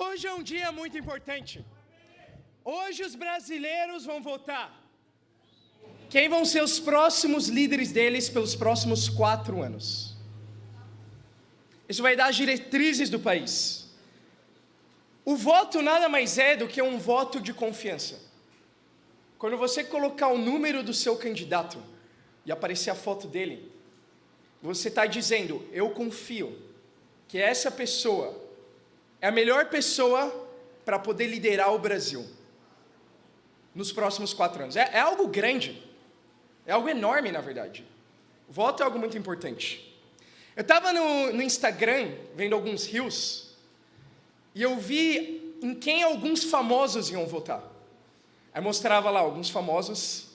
Hoje é um dia muito importante. Hoje os brasileiros vão votar. Quem vão ser os próximos líderes deles pelos próximos 4 anos? Isso vai dar as diretrizes do país. O voto nada mais é do que um voto de confiança. Quando você colocar o número do seu candidato e aparecer a foto dele, você está dizendo, eu confio que essa pessoa é a melhor pessoa para poder liderar o Brasil nos próximos 4 anos. É algo grande, é algo enorme, na verdade. O voto é algo muito importante. Eu estava no Instagram, vendo alguns reels, e eu vi em quem alguns famosos iam votar. Aí mostrava lá alguns famosos,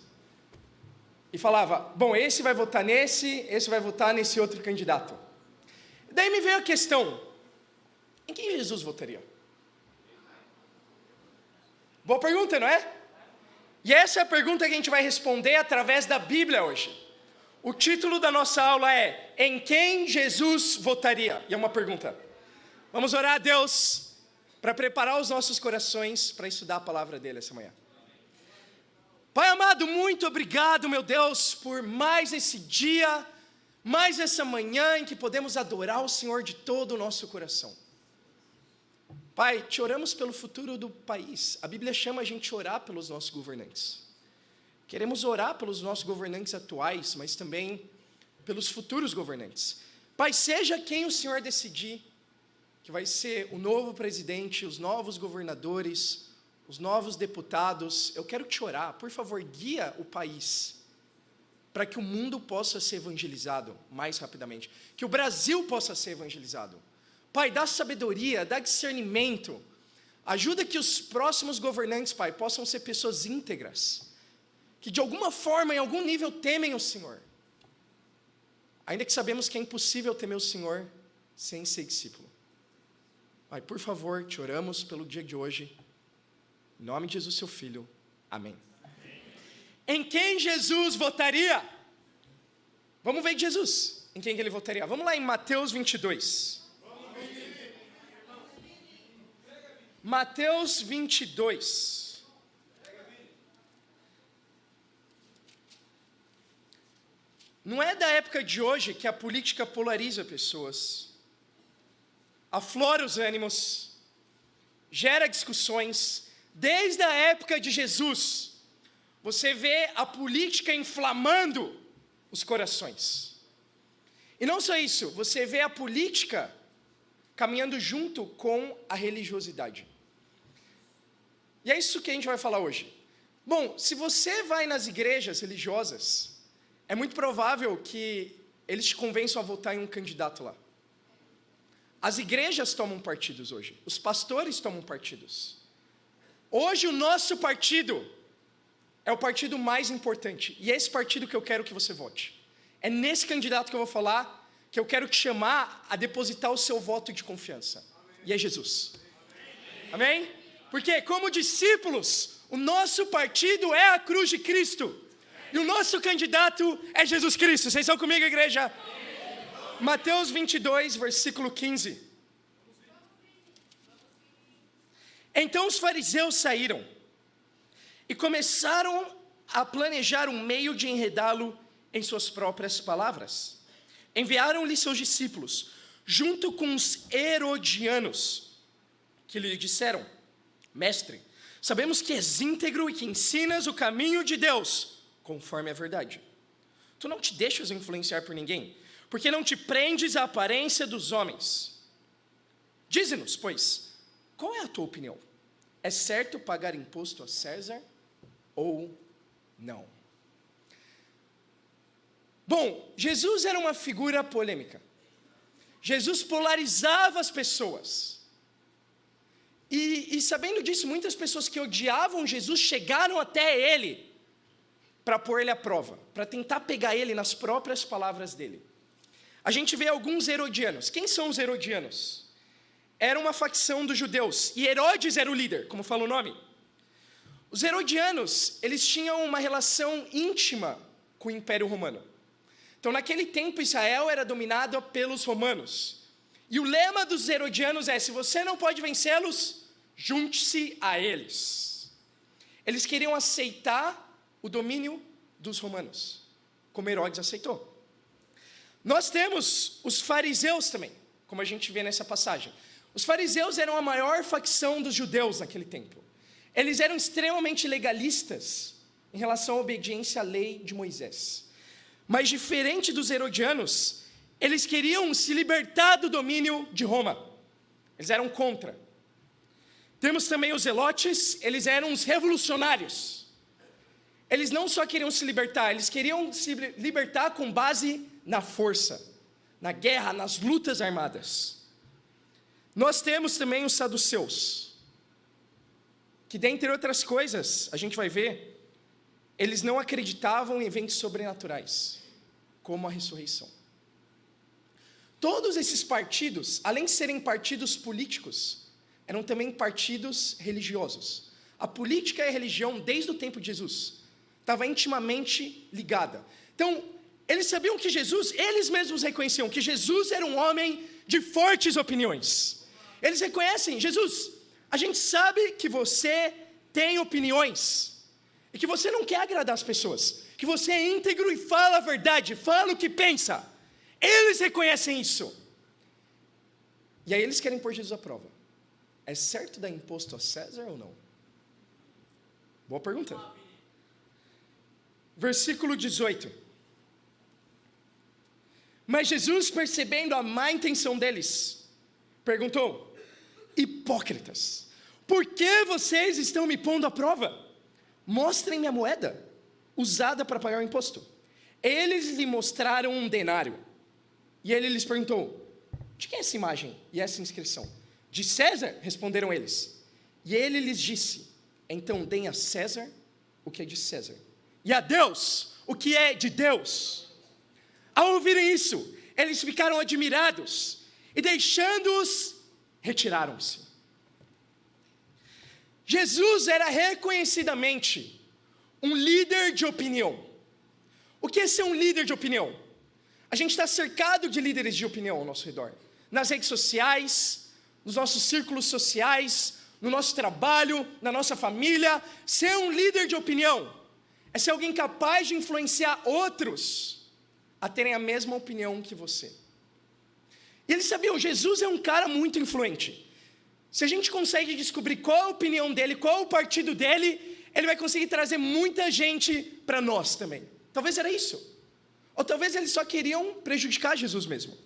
e falava, bom, esse vai votar nesse, esse vai votar nesse outro candidato. Daí me veio a questão, em quem Jesus votaria? Boa pergunta, não é? E essa é a pergunta que a gente vai responder através da Bíblia hoje. O título da nossa aula é, em quem Jesus votaria? E é uma pergunta. Vamos orar a Deus para preparar os nossos corações para estudar a palavra dele essa manhã. Pai amado, muito obrigado, meu Deus, por mais esse dia, mais essa manhã em que podemos adorar o Senhor de todo o nosso coração. Pai, te oramos pelo futuro do país. A Bíblia chama a gente a orar pelos nossos governantes. Queremos orar pelos nossos governantes atuais, mas também pelos futuros governantes. Pai, seja quem o Senhor decidir, que vai ser o novo presidente, os novos governadores, os novos deputados, eu quero te orar, por favor, guia o país, para que o mundo possa ser evangelizado mais rapidamente, que o Brasil possa ser evangelizado. Pai, dá sabedoria, dá discernimento, ajuda que os próximos governantes, Pai, possam ser pessoas íntegras, que de alguma forma, em algum nível, temem o Senhor, ainda que sabemos que é impossível temer o Senhor sem ser discípulo. Pai, por favor, te oramos pelo dia de hoje, em nome de Jesus, seu Filho, amém. Em quem Jesus votaria? Vamos ver de Jesus, em quem que ele votaria. Vamos lá em Mateus 22. Mateus 22. Não é da época de hoje que a política polariza pessoas, aflora os ânimos, gera discussões. Desde a época de Jesus, você vê a política inflamando os corações. E não só isso, você vê a política caminhando junto com a religiosidade. E é isso que a gente vai falar hoje. Bom, se você vai nas igrejas religiosas, é muito provável que eles te convençam a votar em um candidato lá. As igrejas tomam partidos hoje, os pastores tomam partidos. Hoje o nosso partido é o partido mais importante, e é esse partido que eu quero que você vote. É nesse candidato que eu vou falar, que eu quero te chamar a depositar o seu voto de confiança. Amém. E é Jesus. Amém? Porque como discípulos, o nosso partido é a cruz de Cristo. E o nosso candidato é Jesus Cristo. Vocês estão comigo, igreja? Amém. Mateus 22, versículo 15. Então os fariseus saíram e começaram a planejar um meio de enredá-lo em suas próprias palavras. Enviaram-lhe seus discípulos, junto com os herodianos, que lhe disseram, mestre, sabemos que és íntegro e que ensinas o caminho de Deus, conforme a verdade. Tu não te deixas influenciar por ninguém, porque não te prendes à aparência dos homens. Dize-nos, pois, qual é a tua opinião? É certo pagar imposto a César ou não? Bom, Jesus era uma figura polêmica. Jesus polarizava as pessoas. E sabendo disso, muitas pessoas que odiavam Jesus chegaram até ele para pôr ele à prova, para tentar pegar ele nas próprias palavras dele. A gente vê alguns herodianos. Quem são os herodianos? Era uma facção dos judeus, e Herodes era o líder, como fala o nome. Os herodianos, eles tinham uma relação íntima com o Império Romano. Então, naquele tempo, Israel era dominado pelos romanos. E o lema dos herodianos é, se você não pode vencê-los, junte-se a eles. Eles queriam aceitar o domínio dos romanos, como Herodes aceitou. Nós temos os fariseus também, como a gente vê nessa passagem. Os fariseus eram a maior facção dos judeus naquele tempo. Eles eram extremamente legalistas em relação à obediência à lei de Moisés. Mas diferente dos herodianos, eles queriam se libertar do domínio de Roma. Eles eram contra. Temos também os zelotes, eles eram os revolucionários. Eles não só queriam se libertar, eles queriam se libertar com base na força, na guerra, nas lutas armadas. Nós temos também os saduceus, que dentre outras coisas, a gente vai ver, eles não acreditavam em eventos sobrenaturais, como a ressurreição. Todos esses partidos, além de serem partidos políticos, eram também partidos religiosos. A política e a religião, desde o tempo de Jesus, estava intimamente ligada. Então, eles sabiam que Jesus, eles mesmos reconheciam que Jesus era um homem de fortes opiniões. Eles reconhecem, Jesus, a gente sabe que você tem opiniões, e que você não quer agradar as pessoas, que você é íntegro e fala a verdade, fala o que pensa. Eles reconhecem isso. E aí eles querem pôr Jesus à prova. É certo dar imposto a César ou não? Boa pergunta. Versículo 18. Mas Jesus, percebendo a má intenção deles, perguntou: hipócritas, por que vocês estão me pondo à prova? Mostrem-me a moeda usada para pagar o imposto. Eles lhe mostraram um denário. E ele lhes perguntou: de quem é essa imagem e essa inscrição? De César, responderam eles. E ele lhes disse: então deem a César o que é de César, e a Deus o que é de Deus. Ao ouvirem isso, eles ficaram admirados, e deixando-os, retiraram-se. Jesus era reconhecidamente um líder de opinião. O que é ser um líder de opinião? A gente está cercado de líderes de opinião ao nosso redor. Nas redes sociais, nos nossos círculos sociais, no nosso trabalho, na nossa família. Ser um líder de opinião é ser alguém capaz de influenciar outros a terem a mesma opinião que você. E eles sabiam, Jesus é um cara muito influente. Se a gente consegue descobrir qual a opinião dele, qual o partido dele, ele vai conseguir trazer muita gente para nós também. Talvez era isso. Ou talvez eles só queriam prejudicar Jesus mesmo.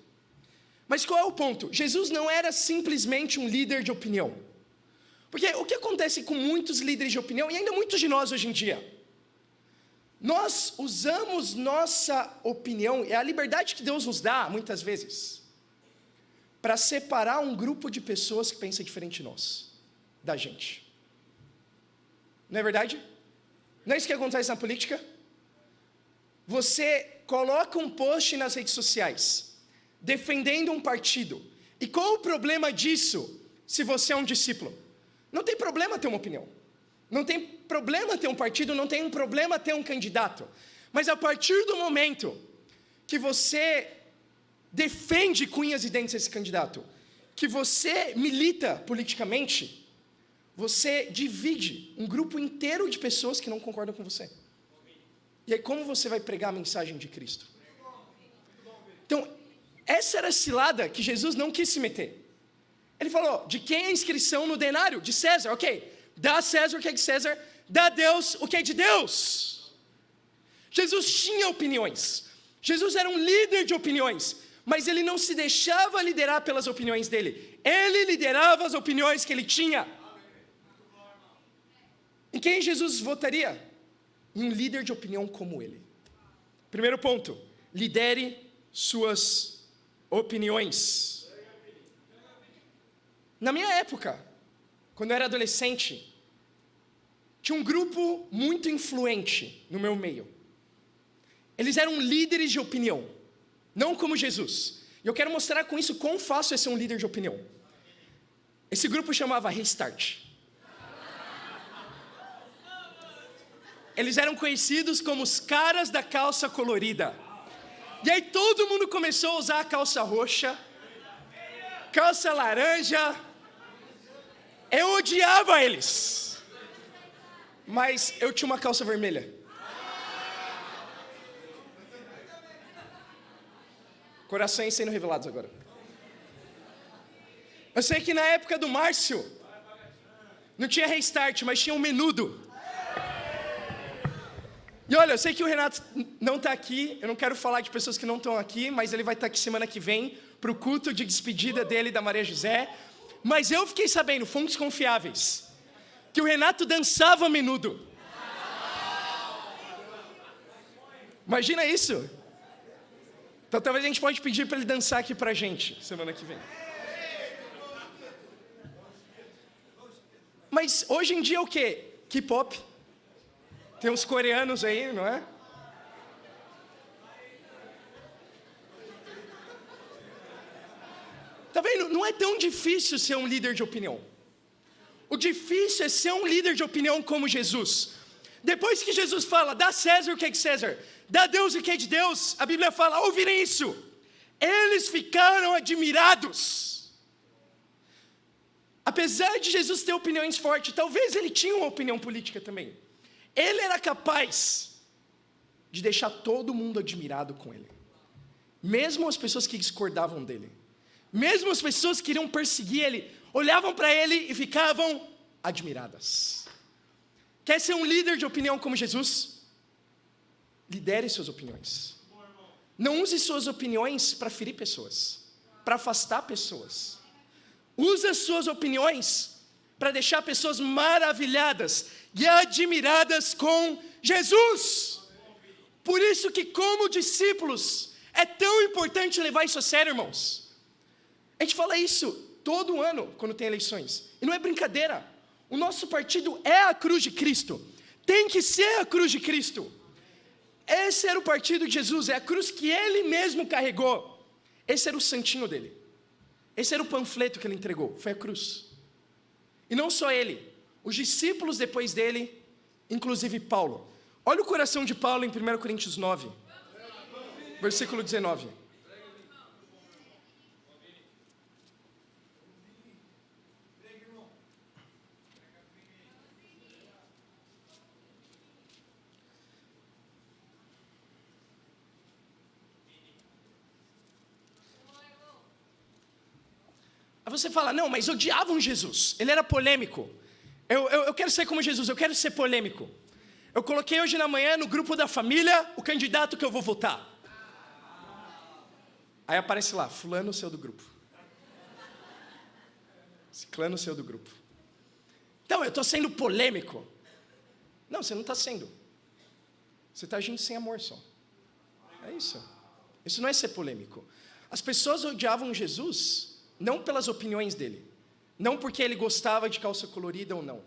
Mas qual é o ponto? Jesus não era simplesmente um líder de opinião. Porque o que acontece com muitos líderes de opinião, e ainda muitos de nós hoje em dia? Nós usamos nossa opinião, é a liberdade que Deus nos dá, muitas vezes, para separar um grupo de pessoas que pensam diferente de nós, da gente. Não é verdade? Não é isso que acontece na política? Você coloca um post nas redes sociais, defendendo um partido. E qual o problema disso, se você é um discípulo? Não tem problema ter uma opinião. Não tem problema ter um partido, não tem problema ter um candidato. Mas a partir do momento que você defende com unhas e dentes esse candidato, que você milita politicamente, você divide um grupo inteiro de pessoas que não concordam com você. E aí como você vai pregar a mensagem de Cristo? Então, essa era a cilada que Jesus não quis se meter. Ele falou: de quem é a inscrição no denário? De César, ok. Dá a César o que é de César, dá a Deus o que é de Deus. Jesus tinha opiniões. Jesus era um líder de opiniões, mas ele não se deixava liderar pelas opiniões dele. Ele liderava as opiniões que ele tinha. Em quem Jesus votaria? Em um líder de opinião como ele. Primeiro ponto: lidere suas opiniões. Na minha época, quando eu era adolescente, tinha um grupo muito influente no meu meio. Eles eram líderes de opinião, não como Jesus. E eu quero mostrar com isso quão fácil é ser um líder de opinião. Esse grupo chamava Restart. Eles eram conhecidos como os caras da calça colorida. E aí todo mundo começou a usar a calça roxa, calça laranja, Eu odiava eles. Mas eu tinha uma calça vermelha. Corações sendo revelados agora. Eu sei que na época do Márcio, não tinha restart, mas tinha um menudo. E olha, eu sei que o Renato não está aqui, eu não quero falar de pessoas que não estão aqui, mas ele vai estar aqui semana que vem, para o culto de despedida dele da Maria José. Mas eu fiquei sabendo, fontes confiáveis, que o Renato dançava menudo. Imagina isso. Então talvez a gente pode pedir para ele dançar aqui para a gente, semana que vem. Mas hoje em dia é o quê? K-pop. Tem uns coreanos aí, não é? Tá vendo? Não é tão difícil ser um líder de opinião. O difícil é ser um líder de opinião como Jesus. Depois que Jesus fala, dá César o que é de César, dá Deus o que é de Deus, a Bíblia fala, ouvirem isso. Eles ficaram admirados. Apesar de Jesus ter opiniões fortes, talvez ele tinha uma opinião política também. Ele era capaz de deixar todo mundo admirado com ele. Mesmo as pessoas que discordavam dele. Mesmo as pessoas que iriam perseguir ele, olhavam para ele e ficavam admiradas. Quer ser um líder de opinião como Jesus? Lidere suas opiniões. Não use suas opiniões para ferir pessoas, para afastar pessoas. Use as suas opiniões para deixar pessoas maravilhadas e admiradas com Jesus. Por isso que como discípulos é tão importante levar isso a sério, irmãos. A gente fala isso todo ano quando tem eleições. E não é brincadeira. O nosso partido é a cruz de Cristo. Tem que ser a cruz de Cristo. Esse era o partido de Jesus, é a cruz que ele mesmo carregou. Esse era o santinho dele. Esse era o panfleto que ele entregou, foi a cruz. E não só ele, os discípulos depois dele, inclusive Paulo. Olha o coração de Paulo em 1 Coríntios 9, versículo 19. Aí você fala, não, mas odiavam Jesus, ele era polêmico. Eu quero ser como Jesus, eu quero ser polêmico. Eu coloquei hoje na manhã no grupo da família o candidato que eu vou votar. Aí aparece lá, fulano seu do grupo. Ciclano seu do grupo. Então, eu estou sendo polêmico. Não, você não está sendo. Você está agindo sem amor só. É isso. Isso não é ser polêmico. As pessoas odiavam Jesus não pelas opiniões dele, não porque ele gostava de calça colorida ou não,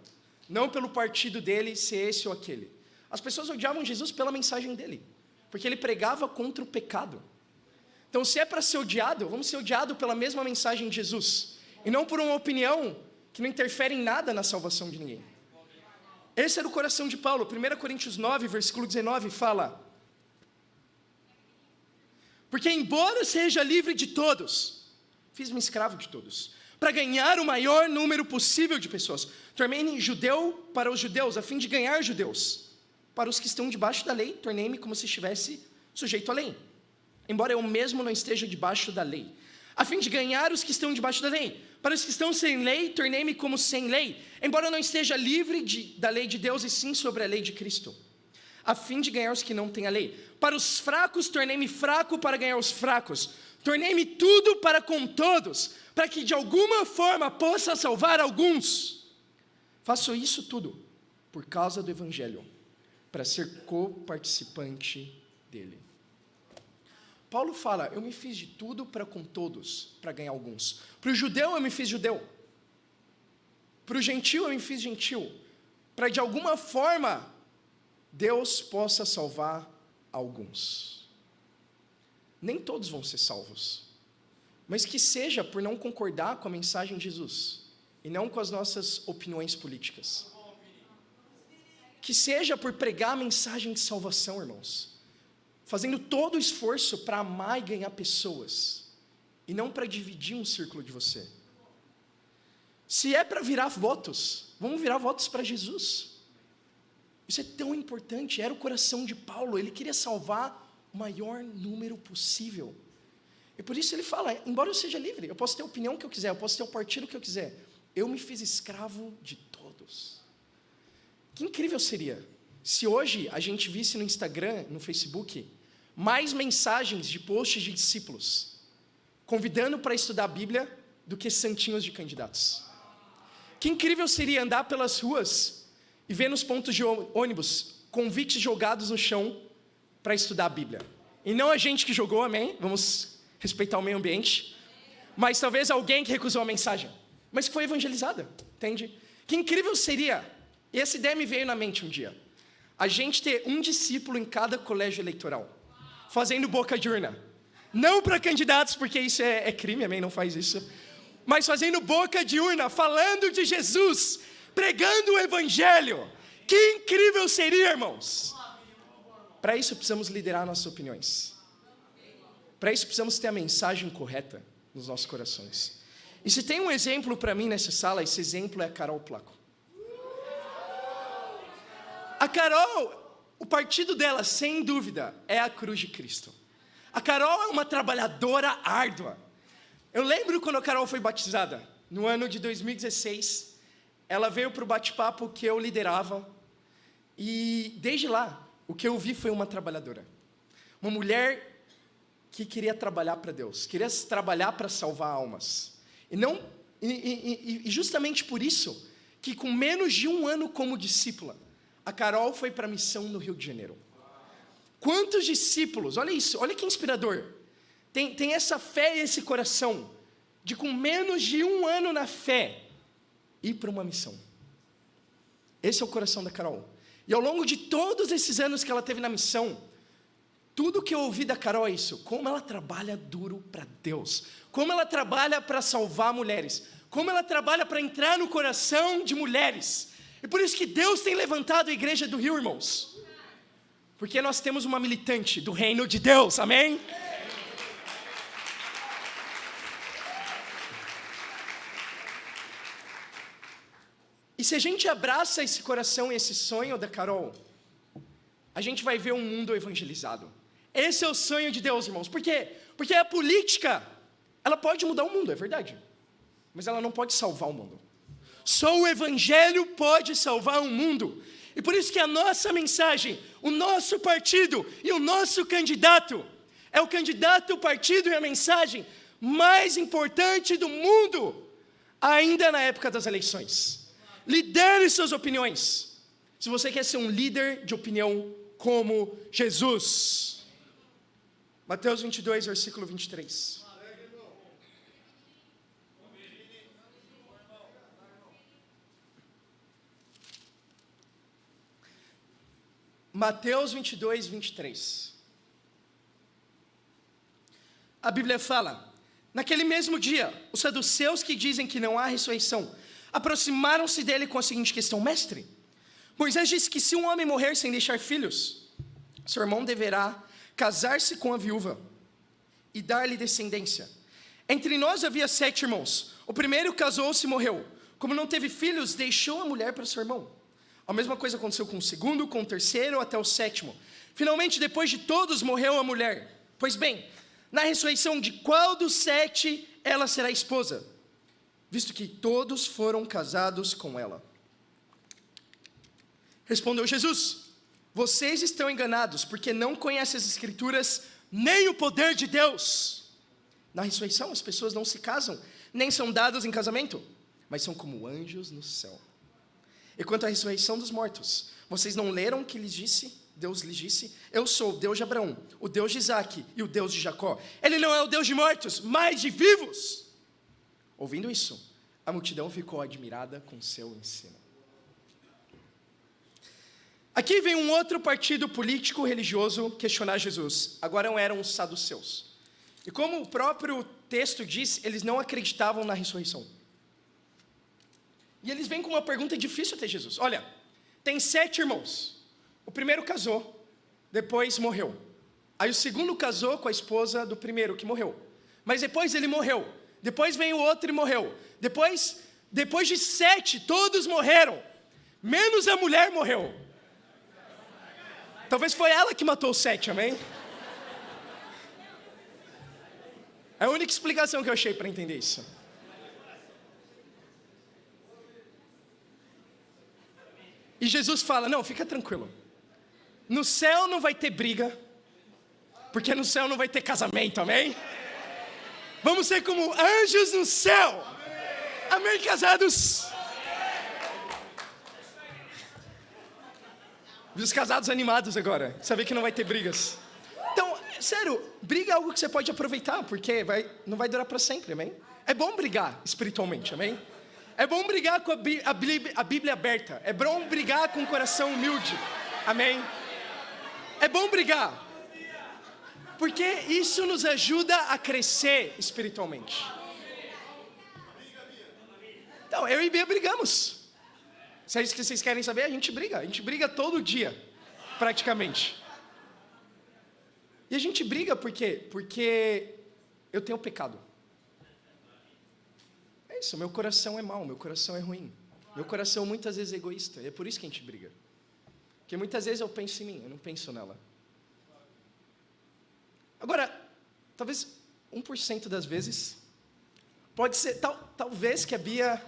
não pelo partido dele ser esse ou aquele. As pessoas odiavam Jesus pela mensagem dele, porque ele pregava contra o pecado. Então, se é para ser odiado, vamos ser odiados pela mesma mensagem de Jesus, e não por uma opinião que não interfere em nada na salvação de ninguém. Esse era o coração de Paulo. 1 Coríntios 9, versículo 19 fala: porque embora seja livre de todos, fiz-me escravo de todos, para ganhar o maior número possível de pessoas. Tornei-me judeu para os judeus, a fim de ganhar judeus. Para os que estão debaixo da lei, tornei-me como se estivesse sujeito à lei, embora eu mesmo não esteja debaixo da lei, a fim de ganhar os que estão debaixo da lei. Para os que estão sem lei, tornei-me como sem lei, embora eu não esteja livre da lei de Deus, e sim sobre a lei de Cristo, a fim de ganhar os que não têm a lei. Para os fracos, tornei-me fraco para ganhar os fracos. Tornei-me tudo para com todos, para que de alguma forma possa salvar alguns. Faço isso tudo por causa do Evangelho, para ser co-participante dele. Paulo fala, eu me fiz de tudo para com todos, para ganhar alguns. Para o judeu eu me fiz judeu. Para o gentil eu me fiz gentil. Para de alguma forma Deus possa salvar alguns. Nem todos vão ser salvos, mas que seja por não concordar com a mensagem de Jesus, e não com as nossas opiniões políticas. Que seja por pregar a mensagem de salvação, irmãos, fazendo todo o esforço para amar e ganhar pessoas, e não para dividir um círculo de você. Se é para virar votos, vamos virar votos para Jesus. Isso é tão importante, era o coração de Paulo, ele queria salvar o maior número possível. E por isso ele fala, embora eu seja livre, eu posso ter a opinião que eu quiser, eu posso ter o partido que eu quiser, eu me fiz escravo de todos. Que incrível seria se hoje a gente visse no Instagram, no Facebook, mais mensagens de posts de discípulos, convidando para estudar a Bíblia, do que santinhos de candidatos. Que incrível seria andar pelas ruas e ver nos pontos de ônibus convites jogados no chão para estudar a Bíblia. E não a gente que jogou, amém? Vamos respeitar o meio ambiente. Mas talvez alguém que recusou a mensagem, mas que foi evangelizada, entende? Que incrível seria, e essa ideia me veio na mente um dia, a gente ter um discípulo em cada colégio eleitoral, fazendo boca de urna. Não para candidatos, porque isso é crime, amém? Não faz isso. Mas fazendo boca de urna, falando de Jesus, pregando o evangelho. Que incrível seria, irmãos! Para isso precisamos liderar nossas opiniões. Para isso precisamos ter a mensagem correta nos nossos corações. E se tem um exemplo para mim nessa sala, esse exemplo é a Carol Placo. A Carol, o partido dela, sem dúvida, é a cruz de Cristo. A Carol é uma trabalhadora árdua. Eu lembro quando a Carol foi batizada, no ano de 2016, ela veio para o bate-papo que eu liderava, e desde lá, o que eu vi foi uma trabalhadora. Uma mulher que queria trabalhar para Deus, queria trabalhar para salvar almas. E justamente por isso, que com menos de 1 ano como discípula, a Carol foi para a missão no Rio de Janeiro. Quantos discípulos, olha isso, olha que inspirador, tem essa fé e esse coração, de com menos de 1 ano na fé, ir para uma missão. Esse é o coração da Carol. E ao longo de todos esses anos que ela teve na missão, tudo que eu ouvi da Carol é isso, como ela trabalha duro para Deus, como ela trabalha para salvar mulheres, como ela trabalha para entrar no coração de mulheres. E por isso que Deus tem levantado a igreja do Rio, irmãos. Porque nós temos uma militante do reino de Deus, amém? E se a gente abraça esse coração e esse sonho da Carol, a gente vai ver um mundo evangelizado. Esse é o sonho de Deus, irmãos. Por quê? Porque a política, ela pode mudar o mundo, é verdade. Mas ela não pode salvar o mundo. Só o evangelho pode salvar o mundo. E por isso que a nossa mensagem, o nosso partido e o nosso candidato, é o candidato, o partido e a mensagem mais importante do mundo, ainda na época das eleições. Lidere suas opiniões, se você quer ser um líder de opinião como Jesus. Mateus 22, versículo 23. Mateus 22, 23. A Bíblia fala: naquele mesmo dia, os saduceus que dizem que não há ressurreição aproximaram-se dele com a seguinte questão: mestre, Moisés disse que se um homem morrer sem deixar filhos, seu irmão deverá casar-se com a viúva e dar-lhe descendência. Entre nós havia 7 irmãos. O primeiro casou-se e morreu. Como não teve filhos, deixou a mulher para seu irmão. A mesma coisa aconteceu com o segundo, com o terceiro, até o 7º. Finalmente, depois de todos, morreu a mulher. Pois bem, na ressurreição de qual dos 7 ela será esposa? Visto que todos foram casados com ela. Respondeu Jesus: vocês estão enganados, porque não conhecem as Escrituras, nem o poder de Deus. Na ressurreição, as pessoas não se casam, nem são dadas em casamento, mas são como anjos no céu. E quanto à ressurreição dos mortos, vocês não leram o que Deus lhes disse? Eu sou o Deus de Abraão, o Deus de Isaque e o Deus de Jacó. Ele não é o Deus de mortos, mas de vivos. Ouvindo isso, a multidão ficou admirada com seu ensino. Aqui vem um outro partido político religioso questionar Jesus. Agora eram os saduceus. E como o próprio texto diz, eles não acreditavam na ressurreição. E eles vêm com uma pergunta difícil até Jesus. Olha, tem 7 irmãos. O primeiro casou, depois morreu. Aí o segundo casou com a esposa do primeiro que morreu. Mas depois ele morreu. Depois vem o outro e morreu. Depois Depois de 7, todos morreram, menos a mulher morreu. Talvez foi ela que matou os 7, amém? É a única explicação que eu achei para entender isso. E Jesus fala, não, fica tranquilo. No céu não vai ter briga, porque no céu não vai ter casamento, amém? Vamos ser como anjos no céu. Amém, casados? Vi os casados animados agora, saber que não vai ter brigas. Então, sério, briga é algo que você pode aproveitar, porque não vai durar para sempre, amém? É bom brigar espiritualmente, amém? É bom brigar com a Bíblia aberta. É bom brigar com o coração humilde, amém? É bom brigar, porque isso nos ajuda a crescer espiritualmente. Então, eu e Bia brigamos. Se é isso que vocês querem saber, a gente briga todo dia, praticamente. E a gente briga por quê? Porque eu tenho pecado. É isso, meu coração é mau, meu coração é ruim. Meu coração muitas vezes é egoísta, e é por isso que a gente briga. Porque muitas vezes eu penso em mim, eu não penso nela. Agora, talvez 1% das vezes, pode ser, talvez que a Bia...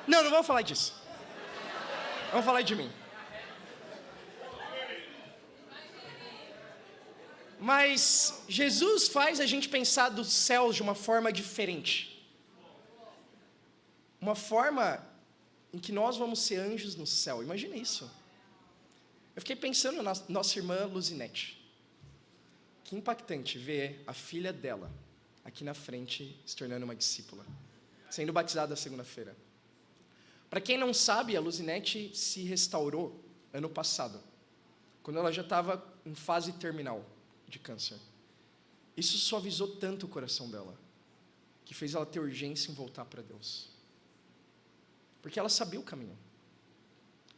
Não vamos falar disso. Vamos falar de mim. Mas Jesus faz a gente pensar dos céus de uma forma diferente. Uma forma em que nós vamos ser anjos no céu. Imagina isso. Eu fiquei pensando na nossa irmã Luzinete. Que impactante ver a filha dela aqui na frente se tornando uma discípula, sendo batizada segunda-feira. Para quem não sabe, a Luzinete se restaurou ano passado, quando ela já estava em fase terminal de câncer. Isso suavizou tanto o coração dela, que fez ela ter urgência em voltar para Deus. Porque ela sabia o caminho.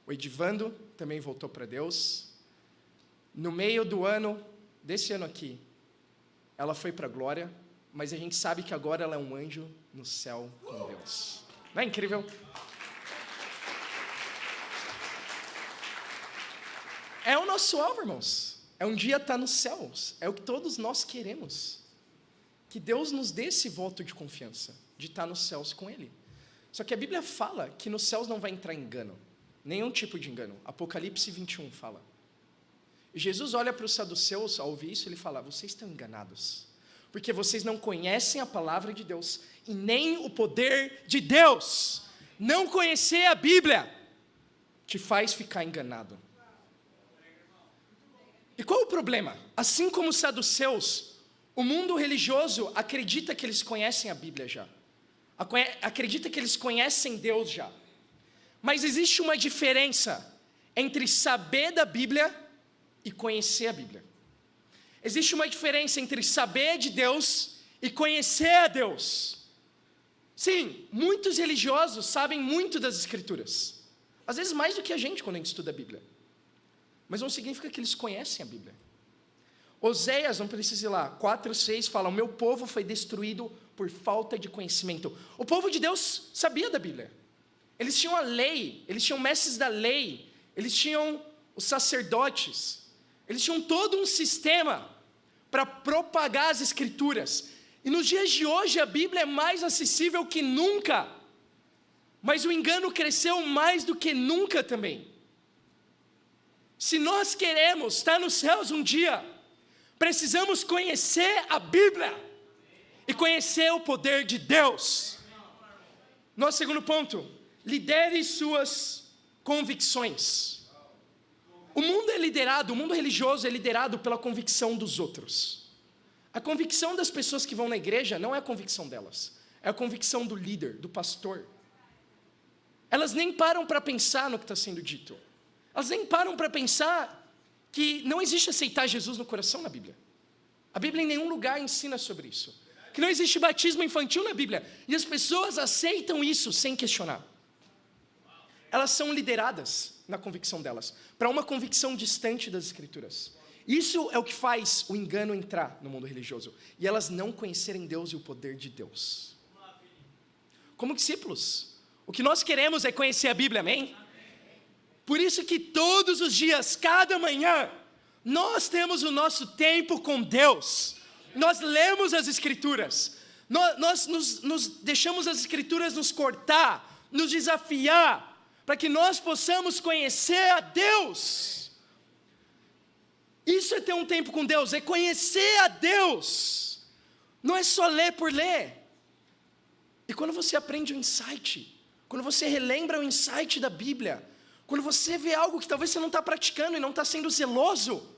O Edivando também voltou para Deus. No meio do ano, desse ano aqui, ela foi para a glória, mas a gente sabe que agora ela é um anjo no céu com Deus. Não é incrível? É o nosso alvo, irmãos. É um dia estar nos céus. É o que todos nós queremos. Que Deus nos dê esse voto de confiança, de estar nos céus com Ele. Só que a Bíblia fala que nos céus não vai entrar engano. Nenhum tipo de engano. Apocalipse 21 fala. E Jesus olha para os saduceus, ao ouvir isso, ele fala, vocês estão enganados. Porque vocês não conhecem a palavra de Deus e nem o poder de Deus. Não conhecer a Bíblia te faz ficar enganado. E qual o problema? Assim como os saduceus, o mundo religioso acredita que eles conhecem a Bíblia já. Acredita que eles conhecem Deus já. Mas existe uma diferença entre saber da Bíblia e conhecer a Bíblia. Existe uma diferença entre saber de Deus e conhecer a Deus. Sim, muitos religiosos sabem muito das Escrituras. Às vezes mais do que a gente quando a gente estuda a Bíblia. Mas não significa que eles conhecem a Bíblia. Oséias, não precisa ir lá, 4:6 fala, o meu povo foi destruído por falta de conhecimento. O povo de Deus sabia da Bíblia. Eles tinham a lei, eles tinham mestres da lei, eles tinham os sacerdotes, eles tinham todo um sistema para propagar as Escrituras. E nos dias de hoje a Bíblia é mais acessível que nunca, mas o engano cresceu mais do que nunca também. Se nós queremos estar nos céus um dia, precisamos conhecer a Bíblia e conhecer o poder de Deus. Nosso segundo ponto, lidere suas convicções. O mundo religioso é liderado pela convicção dos outros. A convicção das pessoas que vão na igreja não é a convicção delas, é a convicção do líder, do pastor. Elas nem param para pensar no que está sendo dito. Elas nem param para pensar que não existe aceitar Jesus no coração na Bíblia. A Bíblia em nenhum lugar ensina sobre isso. Que não existe batismo infantil na Bíblia. E as pessoas aceitam isso sem questionar. Elas são lideradas na convicção delas, para uma convicção distante das Escrituras. Isso é o que faz o engano entrar no mundo religioso. E elas não conhecerem Deus e o poder de Deus. como discípulos. O que nós queremos é conhecer a Bíblia, amém? Por isso que todos os dias, cada manhã, nós temos o nosso tempo com Deus. Nós lemos as Escrituras. Nós nos deixamos as Escrituras nos cortar, nos desafiar, para que nós possamos conhecer a Deus. Isso é ter um tempo com Deus, é conhecer a Deus. Não é só ler por ler. E quando você aprende o insight, quando você relembra o insight da Bíblia, quando você vê algo que talvez você não está praticando e não está sendo zeloso,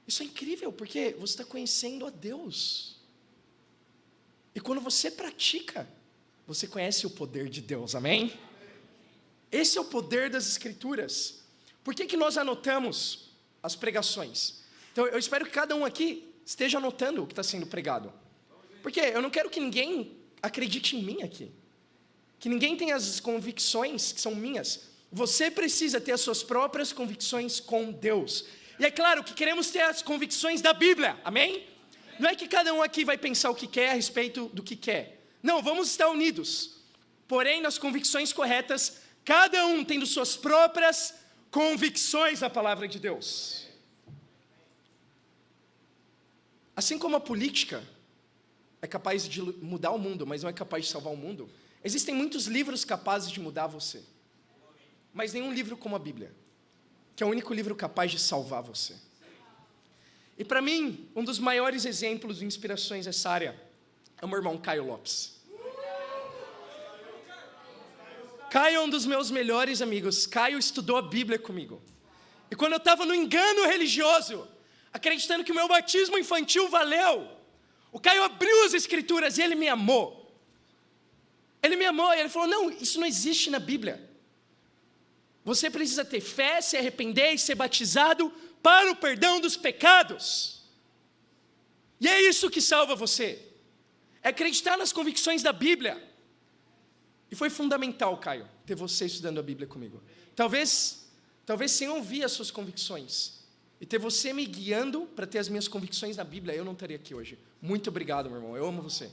isso é incrível, porque você está conhecendo a Deus. E quando você pratica, você conhece o poder de Deus, amém? Esse é o poder das Escrituras. Por que nós anotamos as pregações? Então eu espero que cada um aqui esteja anotando o que está sendo pregado. Porque eu não quero que ninguém acredite em mim aqui. Que ninguém tenha as convicções que são minhas. Você precisa ter as suas próprias convicções com Deus. E é claro que queremos ter as convicções da Bíblia, amém? Não é que cada um aqui vai pensar o que quer a respeito do que quer. Não, vamos estar unidos. Porém, nas convicções corretas, cada um tendo suas próprias convicções da palavra de Deus. Assim como a política é capaz de mudar o mundo, mas não é capaz de salvar o mundo, existem muitos livros capazes de mudar você. Mas nenhum livro como a Bíblia, que é o único livro capaz de salvar você. E para mim, um dos maiores exemplos de inspirações nessa área é o meu irmão Caio Lopes. Caio é um dos meus melhores amigos. Caio estudou a Bíblia comigo. E quando eu estava no engano religioso, acreditando que o meu batismo infantil valeu, o Caio abriu as Escrituras e ele me amou. Ele me amou e ele falou, não, isso não existe na Bíblia. Você precisa ter fé, se arrepender e ser batizado para o perdão dos pecados. E é isso que salva você. É acreditar nas convicções da Bíblia. E foi fundamental, Caio, ter você estudando a Bíblia comigo. Talvez sem ouvir as suas convicções e ter você me guiando para ter as minhas convicções na Bíblia, eu não estaria aqui hoje. Muito obrigado, meu irmão. Eu amo você.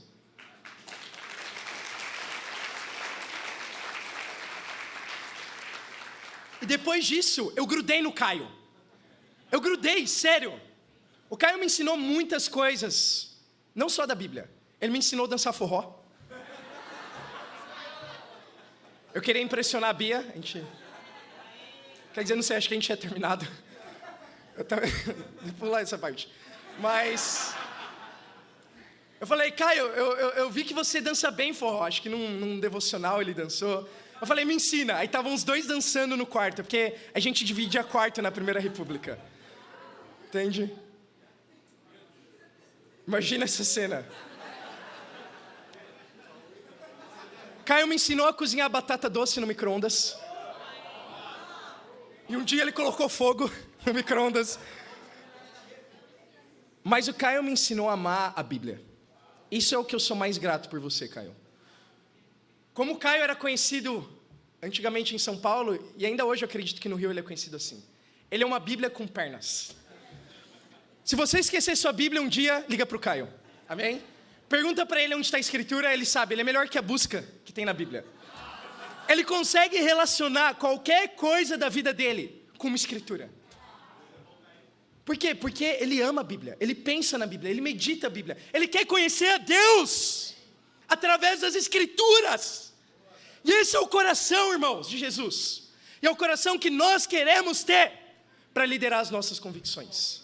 E depois disso, eu grudei no Caio. Eu grudei, sério. O Caio me ensinou muitas coisas, não só da Bíblia. Ele me ensinou a dançar forró. Eu queria impressionar a Bia, quer dizer, não sei, acho que a gente tinha terminado. Vou pular essa parte. Mas eu falei, Caio, eu vi que você dança bem forró. Acho que num devocional ele dançou. Eu falei, me ensina. Aí estavam os dois dançando no quarto, porque a gente dividia quarto na Primeira República. Entende? Imagina essa cena. Caio me ensinou a cozinhar batata doce no micro-ondas. E um dia ele colocou fogo no micro-ondas. Mas o Caio me ensinou a amar a Bíblia. Isso é o que eu sou mais grato por você, Caio. Como o Caio era conhecido antigamente em São Paulo, e ainda hoje eu acredito que no Rio ele é conhecido assim. Ele é uma Bíblia com pernas. Se você esquecer sua Bíblia um dia, liga para o Caio. Amém? Pergunta para ele onde está a Escritura, ele sabe. Ele é melhor que a busca que tem na Bíblia. Ele consegue relacionar qualquer coisa da vida dele com uma Escritura. Por quê? Porque ele ama a Bíblia, ele pensa na Bíblia, ele medita a Bíblia. Ele quer conhecer a Deus através das Escrituras. E esse é o coração, irmãos, de Jesus. E é o coração que nós queremos ter para liderar as nossas convicções.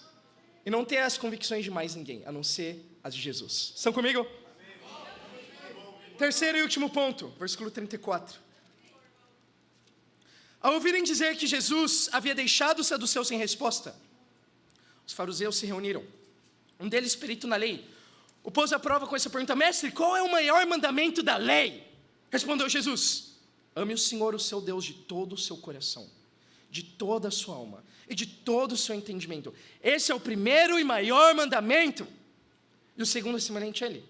E não ter as convicções de mais ninguém, a não ser as de Jesus. Estão comigo? Terceiro e último ponto, versículo 34. Ao ouvirem dizer que Jesus havia deixado os saduceus sem resposta, os fariseus se reuniram. Um deles, perito na lei, o pôs à prova com essa pergunta: mestre, qual é o maior mandamento da lei? Respondeu Jesus: ame o Senhor, o seu Deus, de todo o seu coração, de toda a sua alma e de todo o seu entendimento. Esse é o primeiro e maior mandamento. E o segundo é semelhante a ele: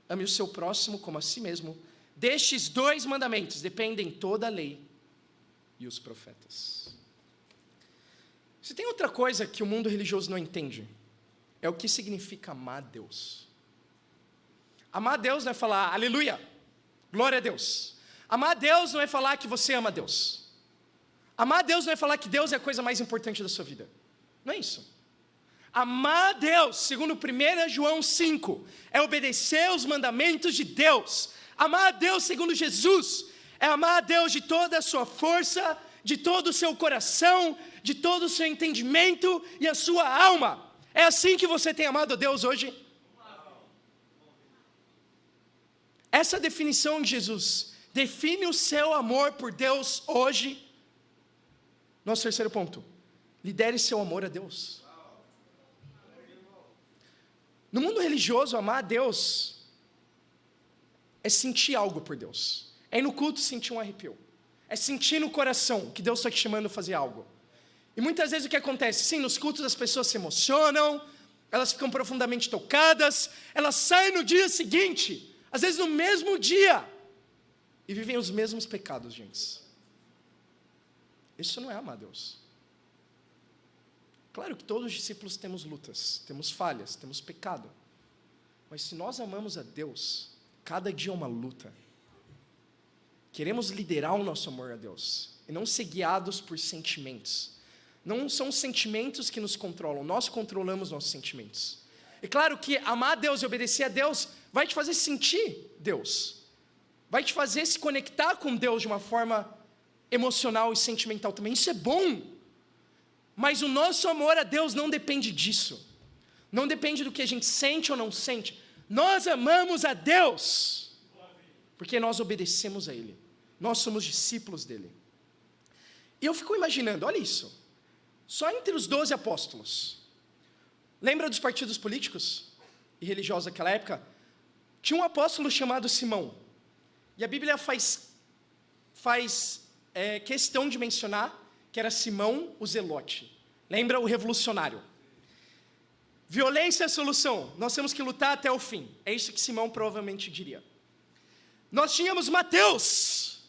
ame o seu próximo como a si mesmo. Destes dois mandamentos dependem toda a lei e os profetas. Se tem outra coisa que o mundo religioso não entende, é o que significa amar a Deus. Amar a Deus não é falar aleluia, Glória a Deus. Amar a Deus não é falar que você ama a Deus. Amar a Deus não é falar que Deus é a coisa mais importante da sua vida. Não é isso. Amar a Deus, segundo 1 João 5, é obedecer os mandamentos de Deus. Amar a Deus, segundo Jesus, é amar a Deus de toda a sua força, de todo o seu coração, de todo o seu entendimento e a sua alma. É assim que você tem amado a Deus hoje? Essa definição de Jesus define o seu amor por Deus hoje. Nosso terceiro ponto: lidere seu amor a Deus. No mundo religioso, amar a Deus é sentir algo por Deus. É ir no culto sentir um arrepio. É sentir no coração que Deus está te chamando a fazer algo. E muitas vezes o que acontece? Sim, nos cultos as pessoas se emocionam, elas ficam profundamente tocadas, elas saem no dia seguinte, às vezes no mesmo dia, e vivem os mesmos pecados, gente. Isso não é amar a Deus. Claro que todos os discípulos temos lutas, temos falhas, temos pecado. Mas se nós amamos a Deus, cada dia é uma luta. Queremos liderar o nosso amor a Deus, e não ser guiados por sentimentos. Não são os sentimentos que nos controlam, nós controlamos nossos sentimentos. É claro que amar a Deus e obedecer a Deus vai te fazer sentir Deus. Vai te fazer se conectar com Deus de uma forma emocional e sentimental também. Isso é bom. Mas o nosso amor a Deus não depende disso. Não depende do que a gente sente ou não sente. Nós amamos a Deus porque nós obedecemos a Ele. Nós somos discípulos dEle. E eu fico imaginando, olha isso. Só entre os 12 apóstolos, lembra dos partidos políticos e religiosos daquela época? Tinha um apóstolo chamado Simão. E a Bíblia faz questão de mencionar que era Simão o Zelote. Lembra o revolucionário? Violência é a solução. Nós temos que lutar até o fim. É isso que Simão provavelmente diria. Nós tínhamos Mateus,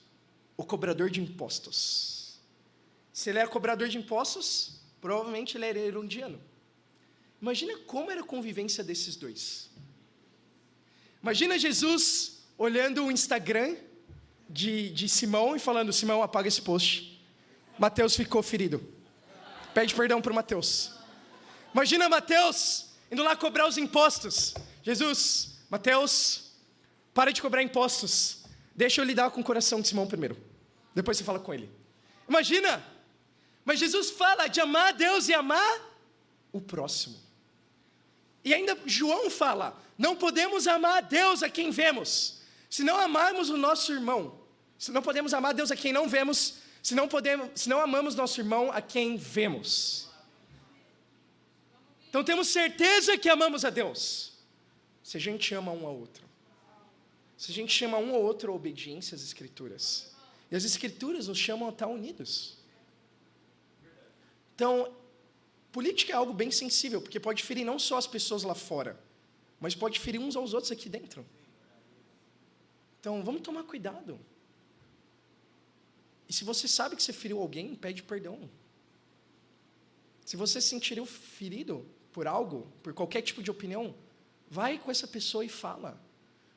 o cobrador de impostos. Se ele era cobrador de impostos, provavelmente ele era herodiano. Imagina como era a convivência desses dois. Imagina Jesus olhando o Instagram de Simão e falando: Simão, apaga esse post. Mateus ficou ferido. Pede perdão para o Mateus. Imagina Mateus indo lá cobrar os impostos. Jesus, Mateus, para de cobrar impostos. Deixa eu lidar com o coração de Simão primeiro. Depois você fala com ele. Imagina. Mas Jesus fala de amar a Deus e amar o próximo. E ainda João fala: não podemos amar a Deus a quem vemos, se não amarmos o nosso irmão. Se não podemos amar a Deus a quem não vemos, se não amamos nosso irmão a quem vemos. Então temos certeza que amamos a Deus se a gente ama um ao outro. Se a gente chama um ao outro a obediência às Escrituras. E as Escrituras nos chamam a estar unidos. Então, política é algo bem sensível, porque pode ferir não só as pessoas lá fora, mas pode ferir uns aos outros aqui dentro. Então, vamos tomar cuidado. E se você sabe que você feriu alguém, pede perdão. Se você se sentir ferido por algo, por qualquer tipo de opinião, vai com essa pessoa e fala.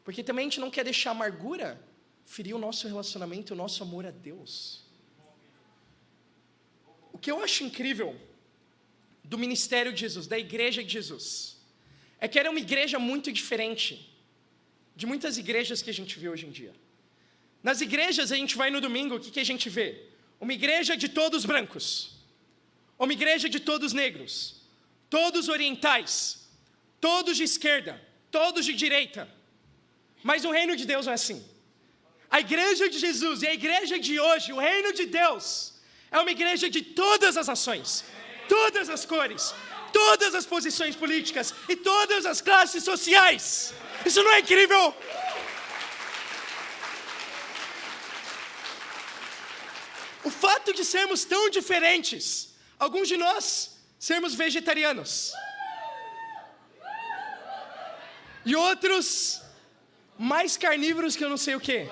Porque também a gente não quer deixar a amargura ferir o nosso relacionamento, o nosso amor a Deus. O que eu acho incrível do ministério de Jesus, da igreja de Jesus, é que era uma igreja muito diferente de muitas igrejas que a gente vê hoje em dia. Nas igrejas a gente vai no domingo, o que a gente vê? Uma igreja de todos brancos, uma igreja de todos negros, todos orientais, todos de esquerda, todos de direita. Mas o reino de Deus não é assim. A igreja de Jesus e a igreja de hoje, o reino de Deus, é uma igreja de todas as nações, todas as cores, todas as posições políticas e todas as classes sociais. Isso não é incrível? O fato de sermos tão diferentes, alguns de nós sermos vegetarianos e outros mais carnívoros que eu não sei o quê.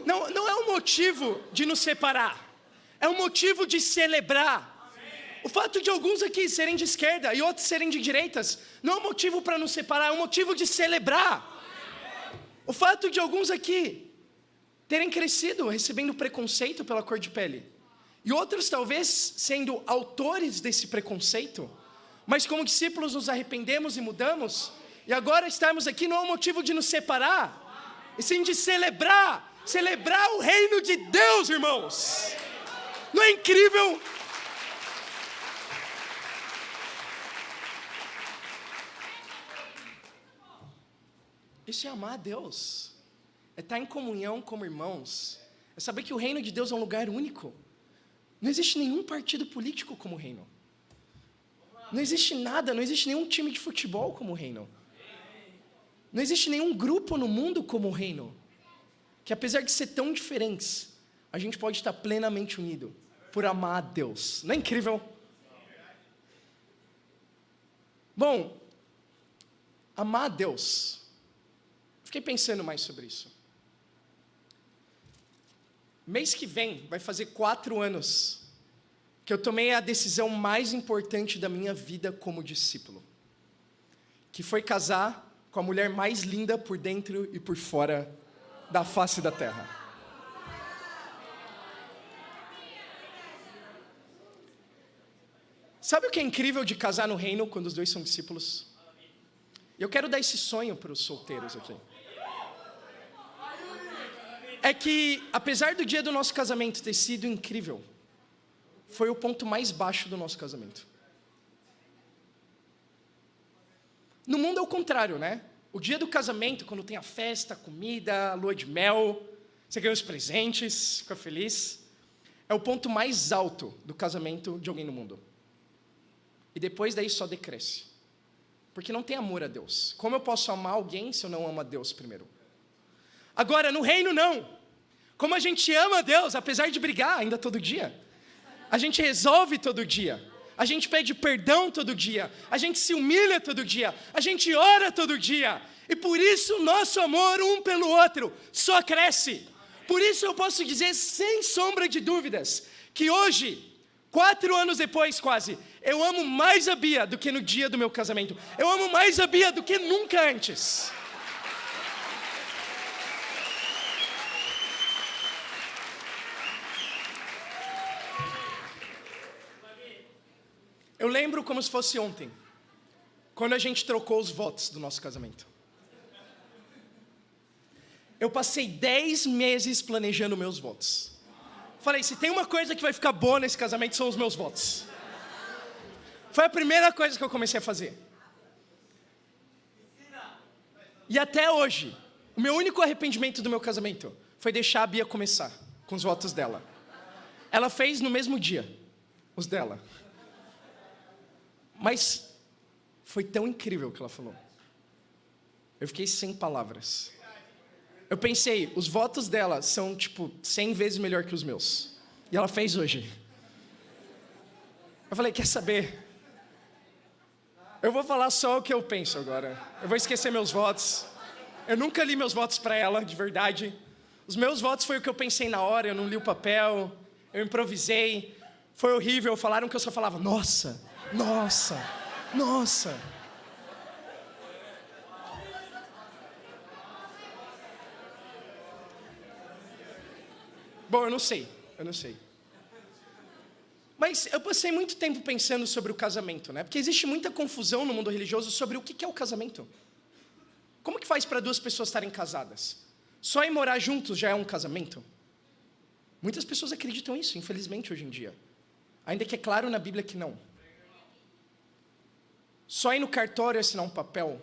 Não é um motivo de nos separar, é um motivo de celebrar O fato de alguns aqui serem de esquerda e outros serem de direitas não é um motivo para nos separar, é um motivo de celebrar. O fato de alguns aqui terem crescido recebendo preconceito pela cor de pele e outros talvez sendo autores desse preconceito, mas como discípulos nos arrependemos e mudamos, e agora estarmos aqui não é um motivo de nos separar, e sim de celebrar o reino de Deus, irmãos. Não é incrível? Isso é amar a Deus, é estar em comunhão como irmãos, é saber que o reino de Deus é um lugar único. Não existe nenhum partido político como o reino. Não existe nada, não existe nenhum time de futebol como o reino. Não existe nenhum grupo no mundo como o reino. Que apesar de ser tão diferentes, a gente pode estar plenamente unido por amar a Deus. Não é incrível? Bom, amar a Deus. Fiquei pensando mais sobre isso. Mês que vem vai fazer 4 anos que eu tomei a decisão mais importante da minha vida como discípulo, que foi casar com a mulher mais linda por dentro e por fora da face da terra. Sabe o que é incrível de casar no reino quando os dois são discípulos? Eu quero dar esse sonho para os solteiros aqui. É que, apesar do dia do nosso casamento ter sido incrível, foi o ponto mais baixo do nosso casamento. No mundo é o contrário, né? O dia do casamento, quando tem a festa, a comida, a lua de mel, você ganha os presentes, fica feliz, é o ponto mais alto do casamento de alguém no mundo. E depois daí só decresce. Porque não tem amor a Deus. Como eu posso amar alguém se eu não amo a Deus primeiro? Agora, no reino não. Como a gente ama a Deus, apesar de brigar ainda todo dia. A gente resolve todo dia. A gente pede perdão todo dia. A gente se humilha todo dia. A gente ora todo dia. E por isso o nosso amor um pelo outro só cresce. Por isso eu posso dizer sem sombra de dúvidas que hoje, 4 anos depois quase, eu amo mais a Bia do que no dia do meu casamento. Eu amo mais a Bia do que nunca antes. Eu lembro como se fosse ontem, quando a gente trocou os votos do nosso casamento. Eu passei 10 meses planejando meus votos. Falei, se tem uma coisa que vai ficar boa nesse casamento, são os meus votos. Foi a primeira coisa que eu comecei a fazer. E até hoje, o meu único arrependimento do meu casamento foi deixar a Bia começar com os votos dela. Ela fez no mesmo dia, os dela. Mas foi tão incrível o que ela falou. Eu fiquei sem palavras. Eu pensei, os votos dela são tipo 100 vezes melhor que os meus. E ela fez hoje. Eu falei, quer saber? Eu vou falar só o que eu penso agora. Eu vou esquecer meus votos. Eu nunca li meus votos para ela, de verdade. Os meus votos foi o que eu pensei na hora, eu não li o papel, eu improvisei. Foi horrível, falaram que eu só falava, nossa. Nossa, nossa. Bom, eu não sei. Mas eu passei muito tempo pensando sobre o casamento, né? Porque existe muita confusão no mundo religioso sobre o que é o casamento. Como que faz para 2 pessoas estarem casadas? Só ir morar juntos já é um casamento? Muitas pessoas acreditam nisso, infelizmente, hoje em dia. Ainda que é claro na Bíblia que não. Só ir no cartório assinar um papel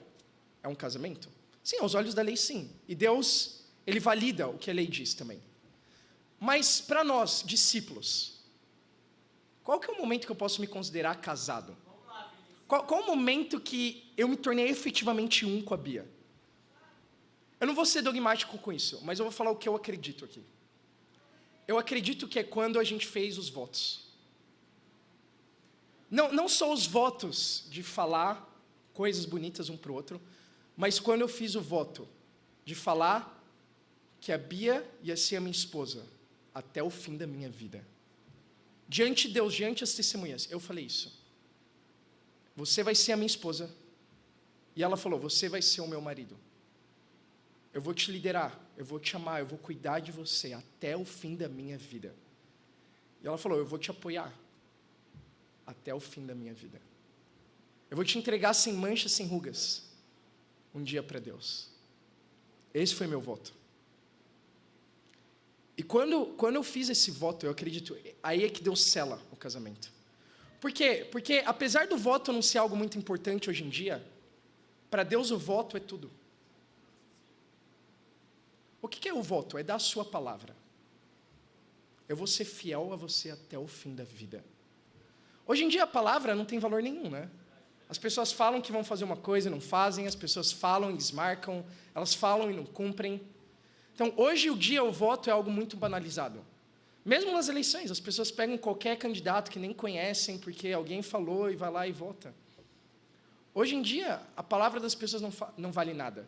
é um casamento? Sim, aos olhos da lei, sim. E Deus, Ele valida o que a lei diz também. Mas para nós, discípulos, qual que é o momento que eu posso me considerar casado? Qual o momento que eu me tornei efetivamente um com a Bia? Eu não vou ser dogmático com isso, mas eu vou falar o que eu acredito aqui. Eu acredito que é quando a gente fez os votos. Não só os votos de falar coisas bonitas um para o outro, mas quando eu fiz o voto de falar que a Bia ia ser a minha esposa até o fim da minha vida. diante de Deus, diante das testemunhas, eu falei isso. Você vai ser a minha esposa. E ela falou, você vai ser o meu marido. Eu vou te liderar, eu vou te amar, eu vou cuidar de você até o fim da minha vida. E ela falou, eu vou te apoiar até o fim da minha vida. Eu vou te entregar sem manchas, sem rugas, um dia para Deus. Esse foi meu voto. E quando eu fiz esse voto, eu acredito, aí é que Deus sela o casamento. Por quê? Porque apesar do voto não ser algo muito importante hoje em dia, para Deus o voto é tudo. O que é o voto? É dar a sua palavra. Eu vou ser fiel a você até o fim da vida. Hoje em dia a palavra não tem valor nenhum, né? As pessoas falam que vão fazer uma coisa e não fazem, as pessoas falam e desmarcam, elas falam e não cumprem. Então hoje o voto é algo muito banalizado. Mesmo nas eleições, as pessoas pegam qualquer candidato que nem conhecem, porque alguém falou e vai lá e vota. Hoje em dia, a palavra das pessoas não vale nada.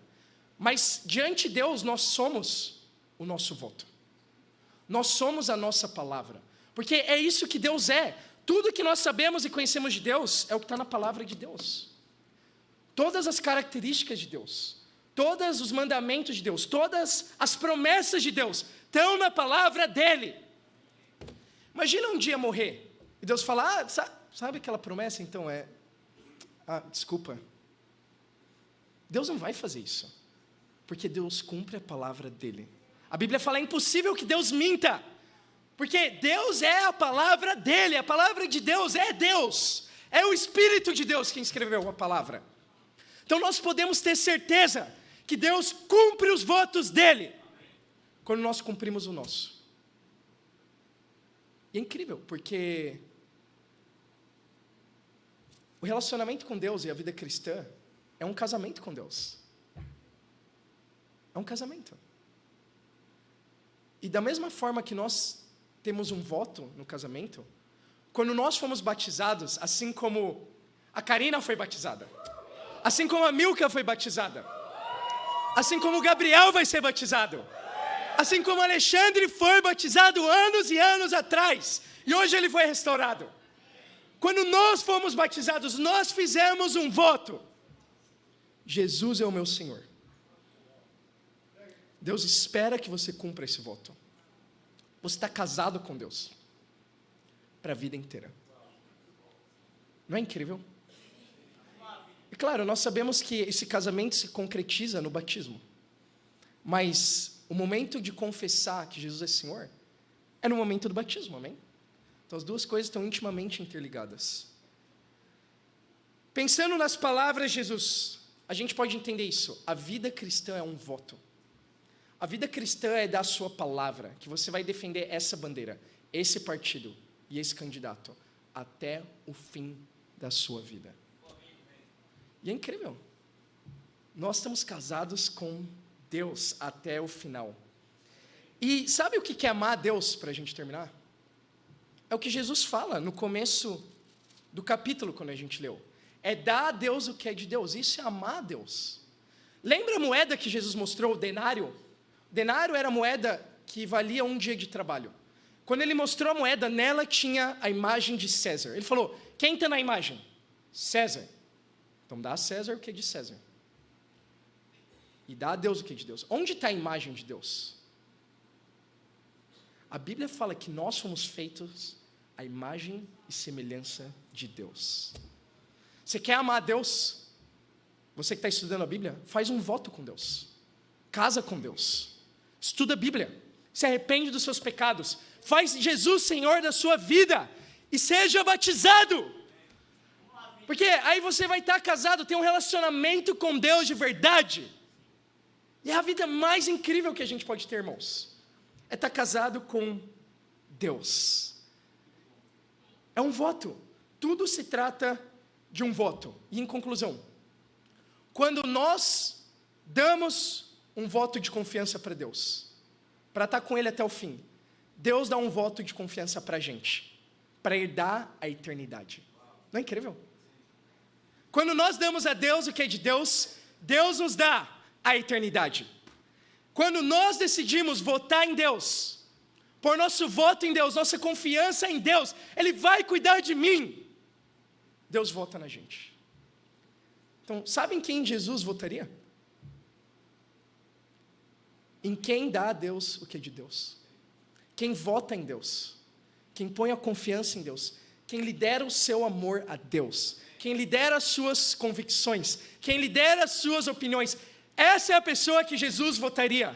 Mas, diante de Deus, nós somos o nosso voto. Nós somos a nossa palavra. Porque é isso que Deus é. Tudo que nós sabemos e conhecemos de Deus é o que está na palavra de Deus. Todas as características de Deus, todos os mandamentos de Deus, todas as promessas de Deus estão na palavra dEle. Imagina um dia morrer e Deus falar, sabe aquela promessa? Então desculpa. Deus não vai fazer isso, porque Deus cumpre a palavra dEle. A Bíblia fala, é impossível que Deus minta, porque Deus é a palavra dEle, a palavra de Deus é Deus, é o Espírito de Deus quem escreveu a palavra. Então nós podemos ter certeza que Deus cumpre os votos dEle, quando nós cumprimos o nosso. E é incrível, porque o relacionamento com Deus e a vida cristã é um casamento com Deus. É um casamento. E da mesma forma que nós temos um voto no casamento, quando nós fomos batizados, assim como a Karina foi batizada, assim como a Milka foi batizada, assim como o Gabriel vai ser batizado, assim como o Alexandre foi batizado anos e anos atrás, e hoje ele foi restaurado. Quando nós fomos batizados, nós fizemos um voto. Jesus é o meu Senhor. Deus espera que você cumpra esse voto. Você está casado com Deus para a vida inteira. Não é incrível? E claro, nós sabemos que esse casamento se concretiza no batismo. Mas o momento de confessar que Jesus é Senhor é no momento do batismo, amém? Então as duas coisas estão intimamente interligadas. Pensando nas palavras de Jesus, a gente pode entender isso. A vida cristã é um voto. A vida cristã é dar a sua palavra, que você vai defender essa bandeira, esse partido e esse candidato, até o fim da sua vida. E é incrível. Nós estamos casados com Deus até o final. E sabe o que é amar a Deus, para a gente terminar? É o que Jesus fala no começo do capítulo, quando a gente leu. É dar a Deus o que é de Deus. Isso é amar a Deus. Lembra a moeda que Jesus mostrou, o denário? O denário era a moeda que valia um dia de trabalho. Quando ele mostrou a moeda, nela tinha a imagem de César. Ele falou, quem está na imagem? César. Então dá a César o que é de César. E dá a Deus o que é de Deus. Onde está a imagem de Deus? A Bíblia fala que nós fomos feitos à imagem e semelhança de Deus. Você quer amar a Deus? Você que está estudando a Bíblia, faz um voto com Deus. Casa com Deus. Estuda a Bíblia. Se arrepende dos seus pecados. Faz Jesus Senhor da sua vida. E seja batizado. Porque aí você vai estar casado, tem um relacionamento com Deus de verdade. E é a vida mais incrível que a gente pode ter, irmãos. É estar casado com Deus. É um voto. Tudo se trata de um voto. E em conclusão, quando nós damos um voto de confiança para Deus, para estar com Ele até o fim, Deus dá um voto de confiança para a gente, para herdar a eternidade. Não é incrível? Quando nós damos a Deus o que é de Deus, Deus nos dá a eternidade. Quando nós decidimos votar em Deus, por nosso voto em Deus, nossa confiança em Deus, Ele vai cuidar de mim, Deus vota na gente. Então, sabem quem Jesus votaria? Em quem dá a Deus o que é de Deus. Quem vota em Deus. Quem põe a confiança em Deus. Quem lidera o seu amor a Deus. Quem lidera as suas convicções. Quem lidera as suas opiniões. Essa é a pessoa que Jesus votaria.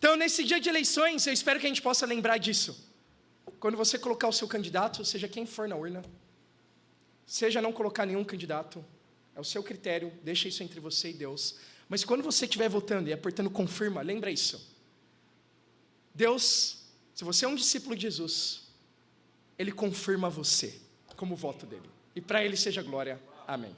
Então, nesse dia de eleições, eu espero que a gente possa lembrar disso. Quando você colocar o seu candidato, seja quem for na urna, seja não colocar nenhum candidato, é o seu critério, deixa isso entre você e Deus. Mas quando você estiver votando e apertando confirma, lembra isso. Deus, se você é um discípulo de Jesus, Ele confirma você como voto dele. E para Ele seja glória. Amém.